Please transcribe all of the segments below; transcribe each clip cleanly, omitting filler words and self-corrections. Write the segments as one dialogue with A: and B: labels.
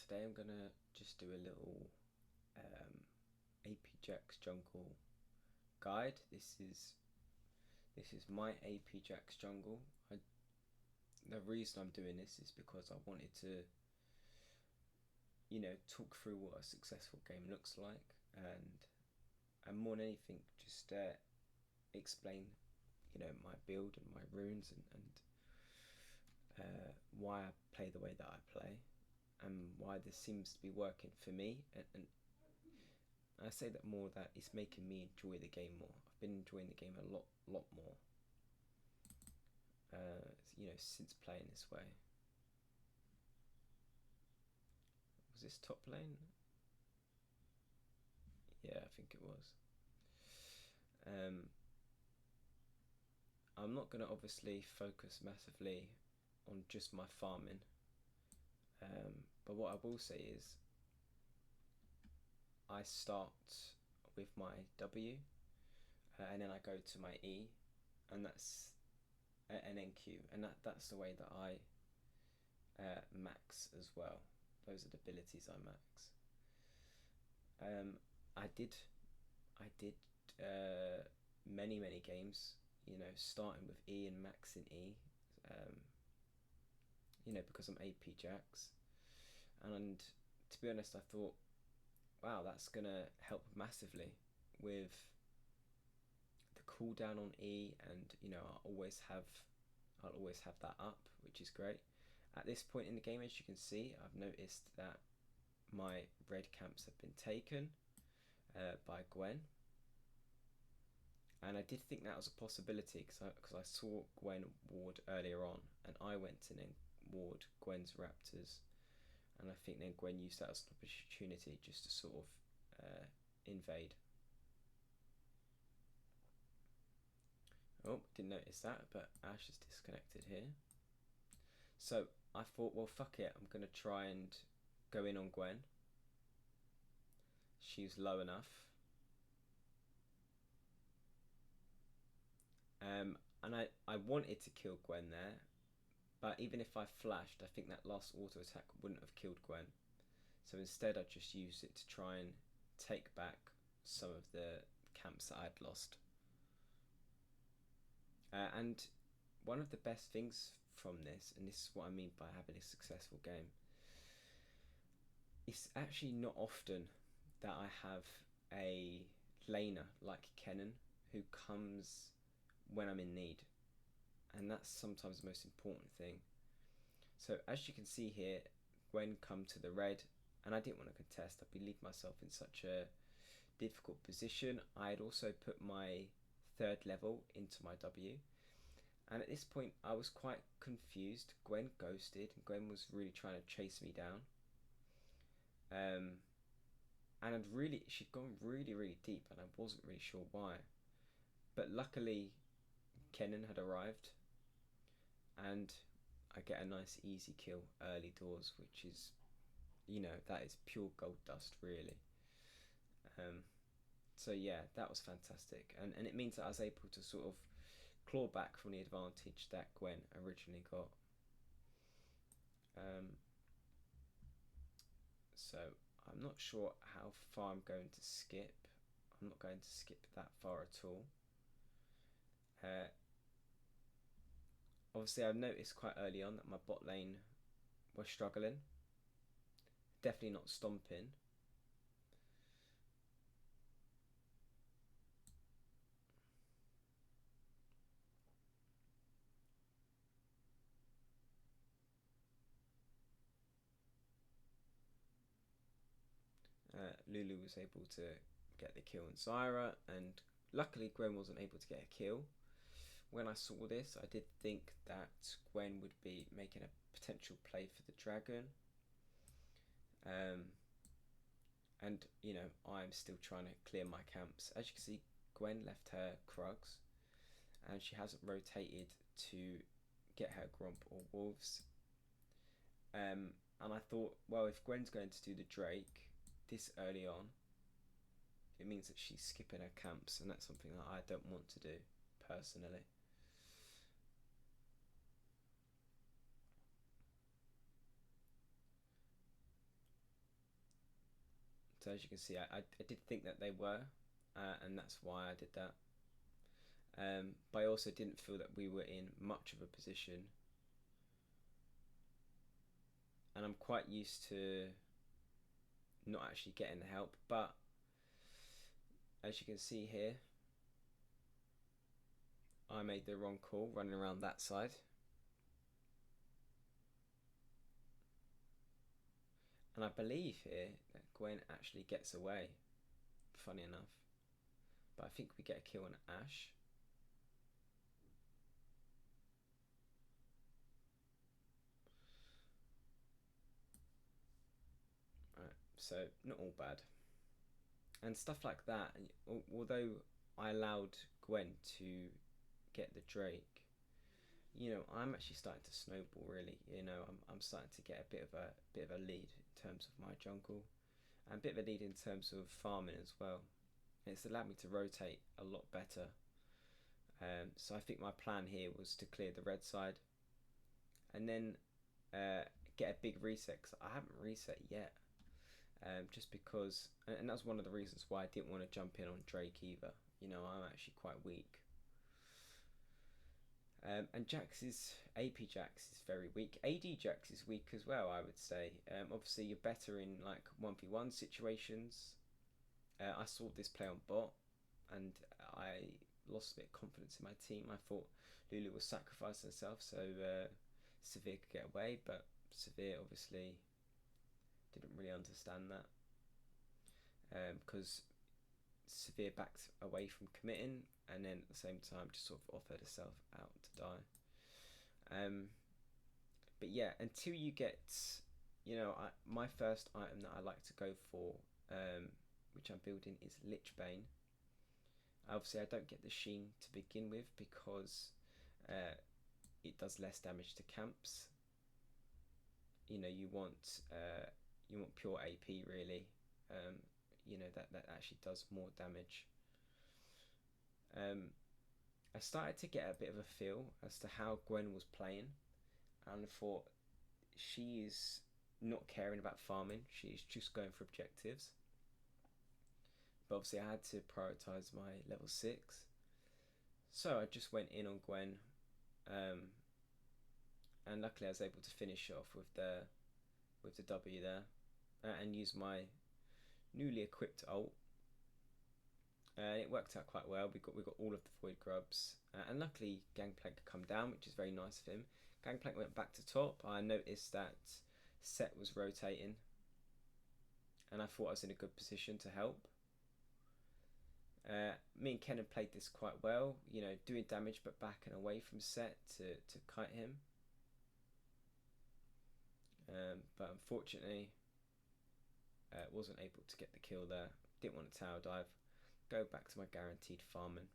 A: today I'm gonna just do a little AP Jax Jungle guide. This is my AP Jax Jungle. The reason I'm doing this is because I wanted to, talk through what a successful game looks like, and more than anything, just explain, my build and my runes and why I play the way that I play, and why this seems to be working for me. And I say that more that it's making me enjoy the game more. I've been enjoying the game a lot more. Since playing this way. Was this top lane? Yeah, I think it was. I'm not going to obviously focus massively on just my farming, but what I will say is I start with my W, and then I go to my E, and that's and then Q, and that's the way that I max as well. Those are the abilities I max. I did many games, starting with E and maxing E, because I'm AP Jax, and to be honest, I thought, wow, that's gonna help massively with the cooldown on E, and I'll always have that up, which is great. At this point in the game, as you can see, I've noticed that my red camps have been taken by Gwen, and I did think that was a possibility because I saw Gwen ward earlier on, and I went in and ward Gwen's raptors, and I think then Gwen used that as an opportunity just to sort of invade. Oh, didn't notice that, but Ash is disconnected here. So I thought, well, fuck it, I'm going to try and go in on Gwen. She's low enough. And I wanted to kill Gwen there, but even if I flashed, I think that last auto attack wouldn't have killed Gwen. So instead I just used it to try and take back some of the camps that I'd lost. And one of the best things from this, and this is what I mean by having a successful game, it's actually not often that I have a laner like Kennen who comes when I'm in need, and that's sometimes the most important thing. So as you can see here, Gwen come to the red, and I didn't want to contest. I believed myself in such a difficult position. I had also put my third level into my W, and at this point I was quite confused. Gwen ghosted, and Gwen was really trying to chase me down, and she'd gone really deep, and I wasn't really sure why, but luckily Kennen had arrived, and I get a nice easy kill early doors, which is, that is pure gold dust really. So yeah, that was fantastic, and it means that I was able to sort of claw back from the advantage that Gwen originally got. So I'm not sure how far I'm going to skip. I'm not going to skip that far at all. Obviously I've noticed quite early on that my bot lane was struggling. Definitely not stomping. Lulu was able to get the kill on Zyra, and luckily Gwen wasn't able to get a kill. When I saw this, I did think that Gwen would be making a potential play for the dragon. And I'm still trying to clear my camps. As you can see, Gwen left her Krugs, and she hasn't rotated to get her Gromp or Wolves. And I thought, well, if Gwen's going to do the Drake this early on, it means that she's skipping her camps, and that's something that I don't want to do personally. So as you can see, I did think that they were, and that's why I did that. But I also didn't feel that we were in much of a position, and I'm quite used to not actually getting the help. But as you can see here, I made the wrong call running around that side. And I believe here that Gwen actually gets away, funny enough. But I think we get a kill on Ashe. Right, so not all bad. And stuff like that, although I allowed Gwen to get the Drake, you know, I'm actually starting to snowball really. You know, I'm starting to get a bit of a lead in terms of my jungle, and a bit of a lead in terms of farming as well. And it's allowed me to rotate a lot better. So I think my plan here was to clear the red side, and then get a big reset, because I haven't reset yet. Just because, and that's one of the reasons why I didn't want to jump in on Drake either. You know, I'm actually quite weak. And AP Jax is very weak. AD Jax is weak as well, I would say. Obviously, you're better in like 1v1 situations. I saw this play on bot, and I lost a bit of confidence in my team. I thought Lulu was sacrificing herself so Severe could get away, but Severe obviously didn't really understand that, because Severe backed away from committing, and then at the same time just sort of offered herself out to die. But yeah, until you get, you know, my first item that I like to go for, which I'm building, is Lich Bane. Obviously I don't get the Sheen to begin with because it does less damage to camps. You know, you want pure AP really. You know, that actually does more damage. I started to get a bit of a feel as to how Gwen was playing, and I thought she is not caring about farming, she's just going for objectives. But obviously I had to prioritise my level 6, so I just went in on Gwen, and luckily I was able to finish off with the W there, and use my newly equipped ult. It worked out quite well. We got all of the Void Grubs, and luckily Gangplank come down, which is very nice of him. Gangplank went back to top. I noticed that Set was rotating, and I thought I was in a good position to help. Me and Kennen played this quite well, you know, doing damage but backing away from Set to kite him. But unfortunately, wasn't able to get the kill there. Didn't want to tower dive. Go back to my guaranteed farming.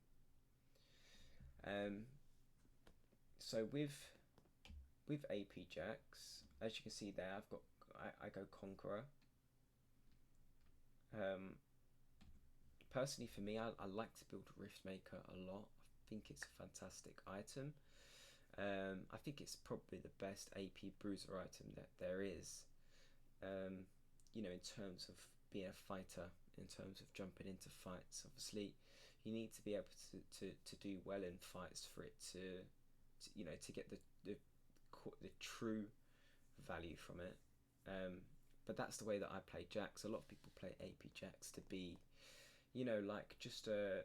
A: So with AP Jax, as you can see there, I go Conqueror. Personally, for me, I like to build Riftmaker a lot. I think it's a fantastic item. I think it's probably the best AP bruiser item that there is. You know, in terms of being a fighter, in terms of jumping into fights. Obviously, you need to be able to do well in fights for it to you know, to get the true value from it. But that's the way that I play Jax. A lot of people play AP Jax to be, you know, like just a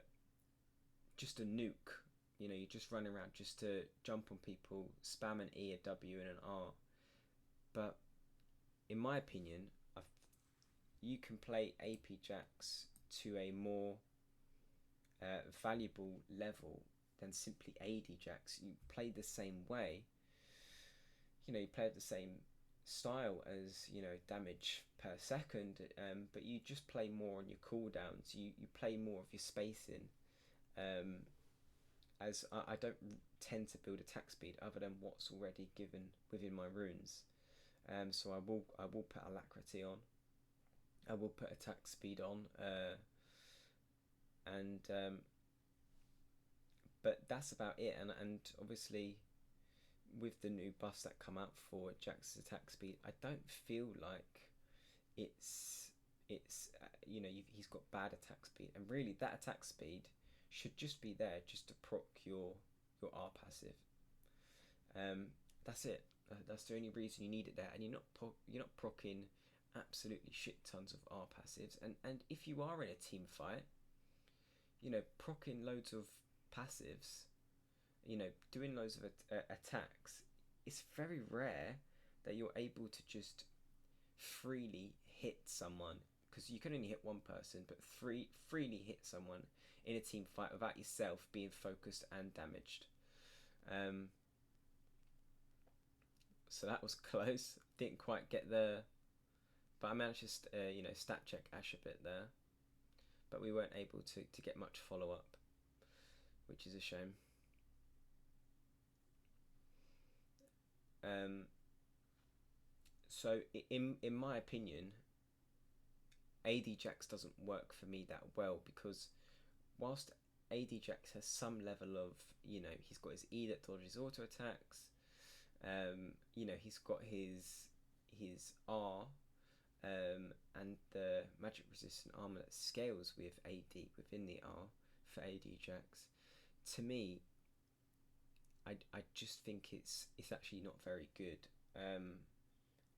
A: nuke. You know, you just run around just to jump on people, spam an E, a W, and an R. But in my opinion, you can play AP Jax to a more valuable level than simply AD Jax. You play the same way. You know, you play the same style as, you know, damage per second, but you just play more on your cooldowns. You play more of your spacing. As I don't tend to build attack speed other than what's already given within my runes. So I will put Alacrity on. I will put attack speed on, but that's about it. And obviously, with the new buffs that come out for Jax's attack speed, I don't feel like it's he's got bad attack speed, and really that attack speed should just be there just to proc your R passive. That's it. That's the only reason you need it there, and you're not procking absolutely shit tons of R passives. And if you are in a team fight, procking loads of passives, doing loads of attacks, it's very rare that you're able to just freely hit someone, because you can only hit one person, but freely hit someone in a team fight without yourself being focused and damaged. So that was close. Didn't quite get there, but I managed to stat check Ash a bit there, but we weren't able to get much follow up, which is a shame. So in my opinion, AD Jax doesn't work for me that well, because whilst AD Jax has some level of, he's got his E that dodges auto attacks, he's got his R, and the magic resistant armor that scales with AD within the R for AD Jax. To me, I just think it's actually not very good.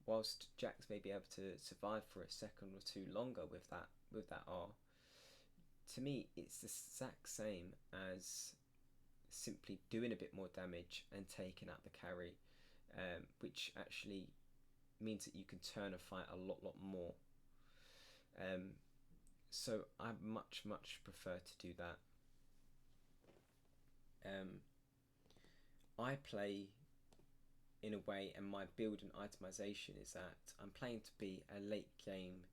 A: Whilst Jax may be able to survive for a second or two longer with that R, to me it's the exact same as simply doing a bit more damage and taking out the carry, which actually means that you can turn a fight a lot more. So I much prefer to do that. I play in a way, and my build and itemization is that I'm playing to be a late game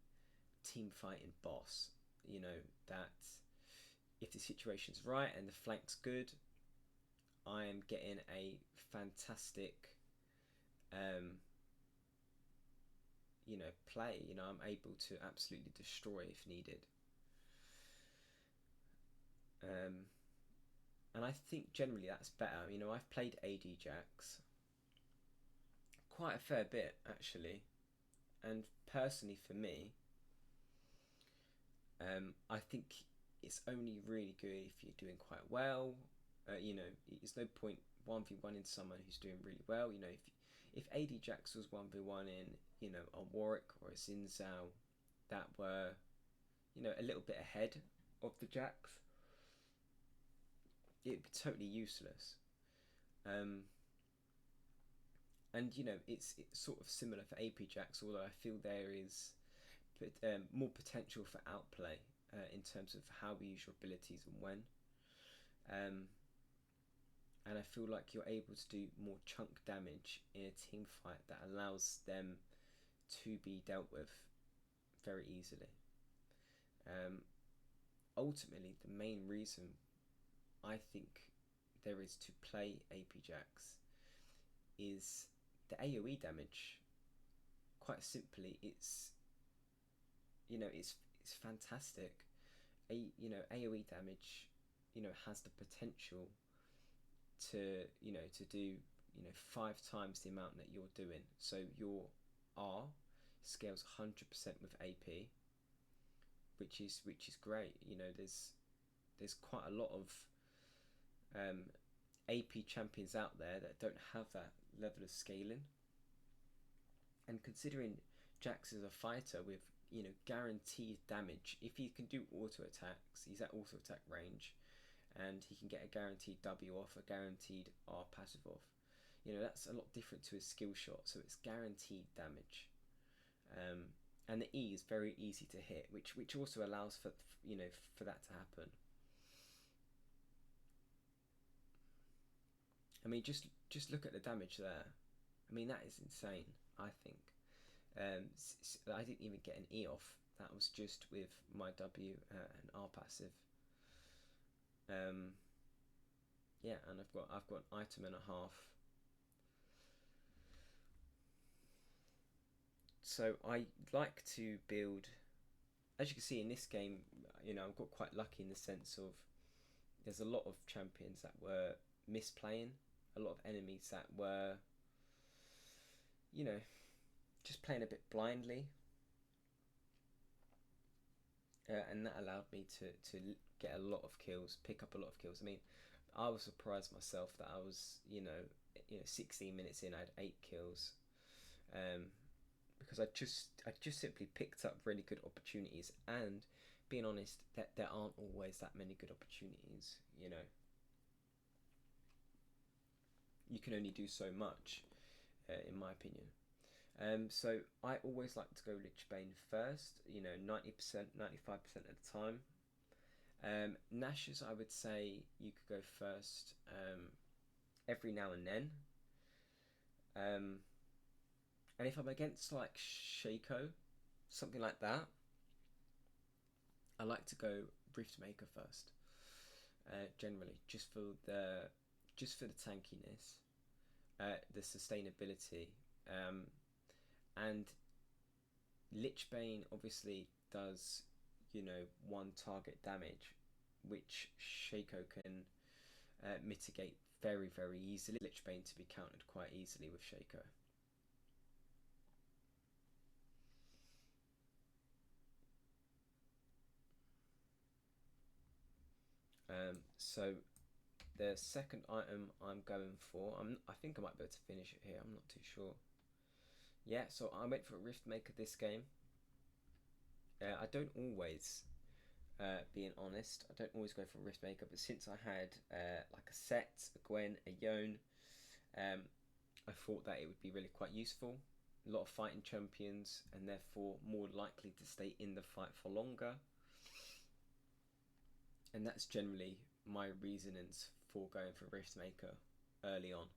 A: team fighting boss. That if the situation's right and the flank's good, I am getting a fantastic play. I'm able to absolutely destroy if needed. And I think generally that's better. I've played AD Jax quite a fair bit actually, and personally for me, I think it's only really good if you're doing quite well. There's no point 1v1 in someone who's doing really well. If AD Jax was 1v1 in a Warwick or a Xin Zhao that were a little bit ahead of the Jax, it'd be totally useless. And it's sort of similar for AP Jax, although I feel there is more potential for outplay in terms of how we use your abilities and when. And I feel like you're able to do more chunk damage in a team fight that allows them to be dealt with very easily. Ultimately, the main reason I think there is to play AP Jax is the AoE damage. Quite simply, it's fantastic. AoE damage has the potential to do 5 times the amount that you're doing. So your R scales 100% with AP, which is great. There's quite a lot of AP champions out there that don't have that level of scaling, and considering Jax is a fighter with guaranteed damage, if he can do auto attacks, he's at auto attack range, and he can get a guaranteed W off, a guaranteed R passive off. That's a lot different to his skill shot, so it's guaranteed damage. And the E is very easy to hit, which also allows for that to happen. I mean, just look at the damage there. I mean, that is insane, I think. I didn't even get an E off. That was just with my W and R passive. Yeah, and I've got an item and a half. So I like to build, as you can see in this game, I've got quite lucky in the sense of there's a lot of champions that were misplaying, a lot of enemies that were, just playing a bit blindly. and that allowed me to get a lot of kills, pick up a lot of kills. I mean, I was surprised myself that I was, 16 minutes in, I had 8 kills, because I just simply picked up really good opportunities. And being honest, that there aren't always that many good opportunities. You can only do so much, in my opinion. So I always like to go Lich Bane first, 90%, 95% of the time. Nash's, I would say you could go first every now and then. And if I'm against like Shaco, something like that, I like to go Riftmaker first. Generally, just for the tankiness, the sustainability, and Lich Bane obviously does, one target damage, which Shaco can mitigate very, very easily. Lich Bane to be countered quite easily with Shaco. So the second item I'm going for, I think I might be able to finish it here. I'm not too sure. Yeah, so I went for a Riftmaker this game. I don't always, being honest, I don't always go for a Riftmaker, but since I had like a Set, a Gwen, a Yone, I thought that it would be really quite useful. A lot of fighting champions, and therefore more likely to stay in the fight for longer. And that's generally my reasonings for going for Riftmaker early on.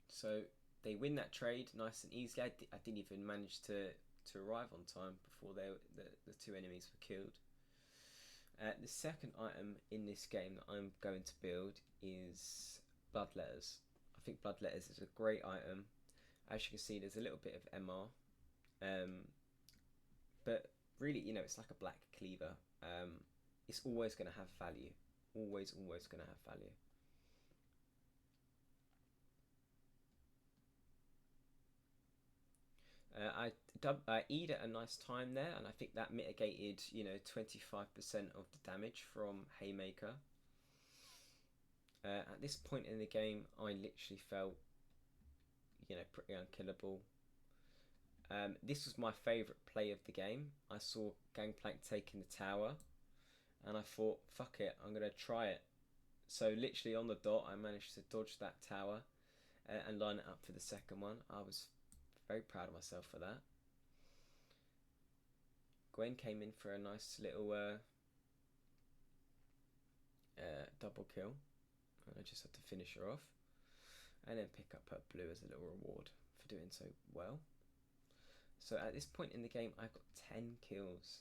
A: So they win that trade nice and easily. I didn't even manage to arrive on time before the two enemies were killed. The second item in this game that I'm going to build is Bloodletters. I think Bloodletters is a great item. As you can see, there's a little bit of MR, but really, it's like a black cleaver. It's always going to have value. Always going to have value. I E'd at a nice time there, and I think that mitigated, 25% of the damage from Haymaker. At this point in the game, I literally felt, pretty unkillable. This was my favourite play of the game. I saw Gangplank taking the tower, and I thought, fuck it, I'm going to try it. So literally on the dot, I managed to dodge that tower and line it up for the second one. I was very proud of myself for that. Gwen came in for a nice little double kill, and I just had to finish her off, and then pick up her blue as a little reward for doing so well. So at this point in the game, I've got 10 kills,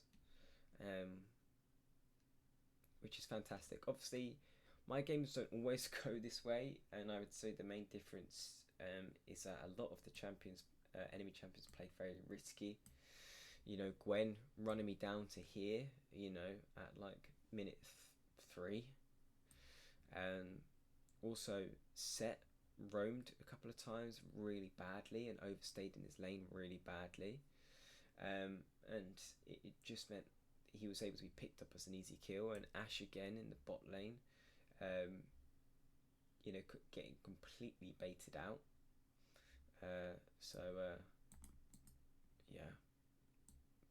A: which is fantastic. Obviously, my games don't always go this way, and I would say the main difference is that a lot of the champions, enemy champions, play very risky. Gwen running me down to here, at like minute 3. Also, Set roamed a couple of times really badly and overstayed in his lane really badly. And it just meant he was able to be picked up as an easy kill. And Ash again in the bot lane, getting completely baited out. Yeah,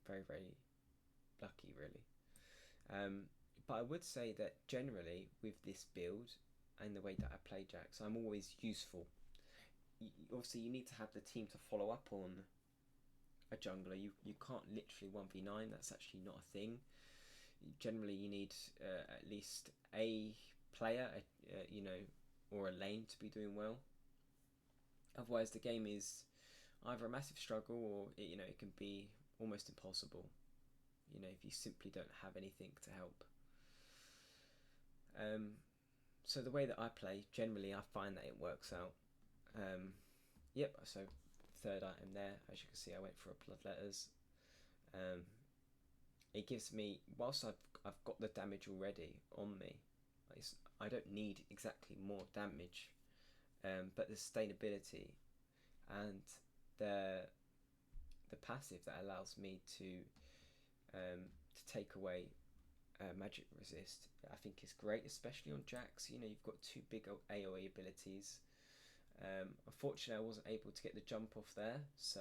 A: very, very lucky, really. But I would say that generally with this build and the way that I play Jax, I'm always useful. Obviously, you need to have the team to follow up on a jungler. You can't literally 1v9. That's actually not a thing. Generally, you need at least a player, or a lane to be doing well. Otherwise, the game is either a massive struggle or it can be almost impossible. If you simply don't have anything to help. So the way that I play, generally, I find that it works out. Yep. So third item there, as you can see, I went for a Bloodletters. It gives me, whilst I've got the damage already on me, I don't need exactly more damage, but the sustainability and the the passive that allows me to take away magic resist, I think is great, especially on Jax. You know, you've got two big AoE abilities. Unfortunately, I wasn't able to get the jump off there, so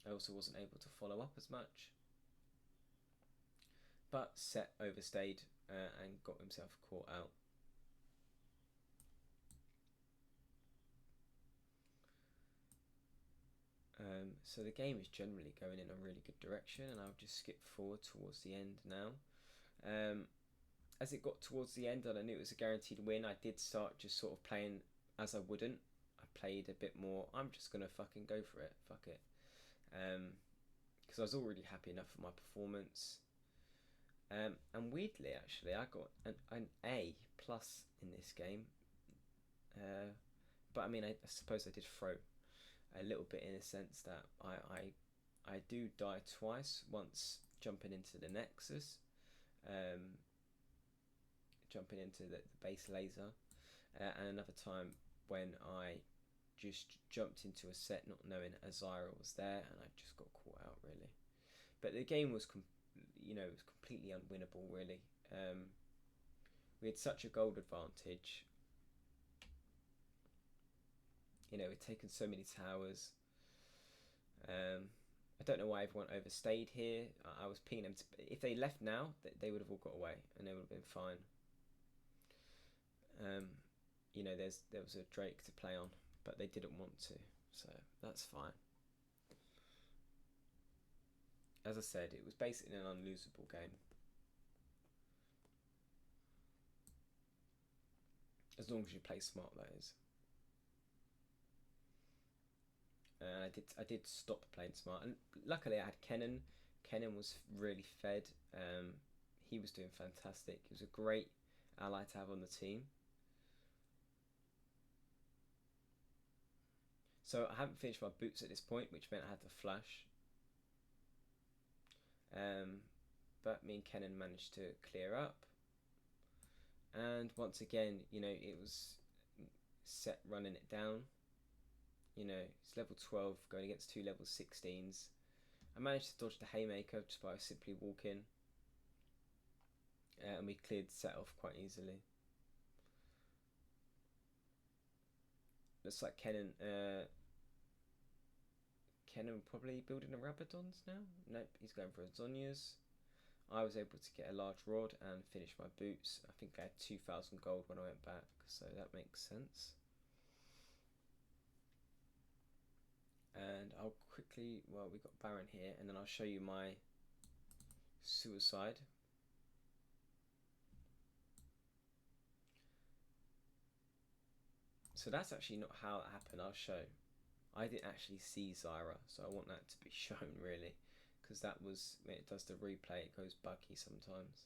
A: I also wasn't able to follow up as much. But Set overstayed and got himself caught out. So the game is generally going in a really good direction, and I'll just skip forward towards the end now. As it got towards the end and I knew it was a guaranteed win, I did start just sort of playing as I wouldn't. I played a bit more, I'm just going to fucking go for it, fuck it. Because I was already happy enough with my performance. And weirdly, actually, I got an A plus in this game. But I mean, I suppose I did throw a little bit in a sense that I do die twice. Once jumping into the Nexus, jumping into the base laser, and another time when I just jumped into a set not knowing Azira was there, and I just got caught out really. But the game was it was completely unwinnable really. We had such a gold advantage. You know, we'd taken so many towers. I don't know why everyone overstayed here. I was pinging them. If they left now, they would have all got away and they would have been fine. You know, there was a Drake to play on, but they didn't want to, so that's fine. As I said, it was basically an unlosable game. As long as you play smart, that is. I did stop playing smart, and luckily I had Kennen. Kennen was really fed. He was doing fantastic. He was a great ally to have on the team. So I haven't finished my boots at this point, which meant I had to flash. But me and Kennen managed to clear up. And once again, you know, it was Set running it down. You know, it's level 12 going against two level 16s. I managed to dodge the Haymaker just by simply walking. And we cleared Set off quite easily. Looks like Kennen probably building a Rabadons now. Nope, he's going for a Zhonya's. I was able to get a large rod and finish my boots. I think I had 2,000 gold when I went back, so that makes sense. And I'll quickly, well, we've got Baron here, and then I'll show you my suicide. So that's actually not how it happened. I'll show. I didn't actually see Zyra, so I want that to be shown really, because that was, when it does the replay, it goes buggy sometimes.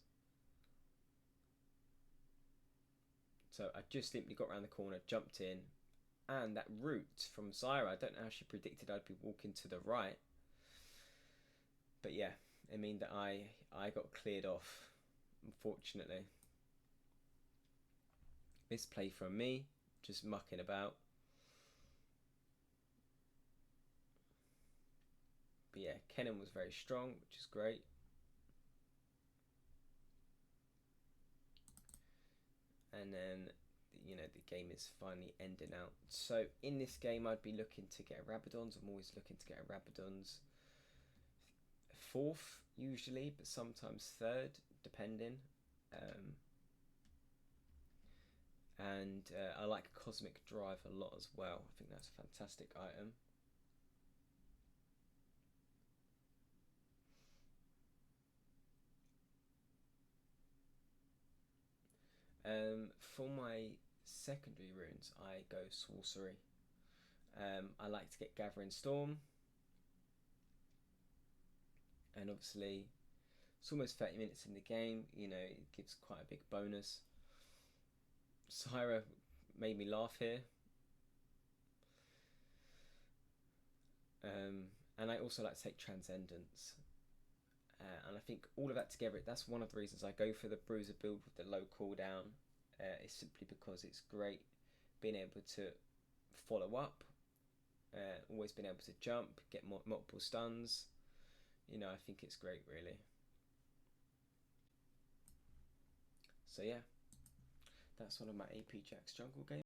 A: So I just simply got around the corner, jumped in, and that route from Zyra, I don't know how she predicted I'd be walking to the right, but yeah, it mean that I got cleared off, unfortunately. Misplay from me, just mucking about. But yeah, Kennen was very strong, which is great. And then, you know, the game is finally ending out. So in this game, I'd be looking to get a Rabadons. I'm always looking to get a Rabadons. Fourth, usually, but sometimes third, depending. And I like Cosmic Drive a lot as well. I think that's a fantastic item. For my secondary runes, I go Sorcery. I like to get Gathering Storm. And obviously, it's almost 30 minutes in the game. You know, it gives quite a big bonus. Syra made me laugh here. And I also like to take Transcendence. And I think all of that together, that's one of the reasons I go for the Bruiser build with the low cooldown. It's simply because it's great being able to follow up always been able to jump, get multiple stuns. You know, I think it's great, really. So yeah, that's one of my AP Jax Jungle games.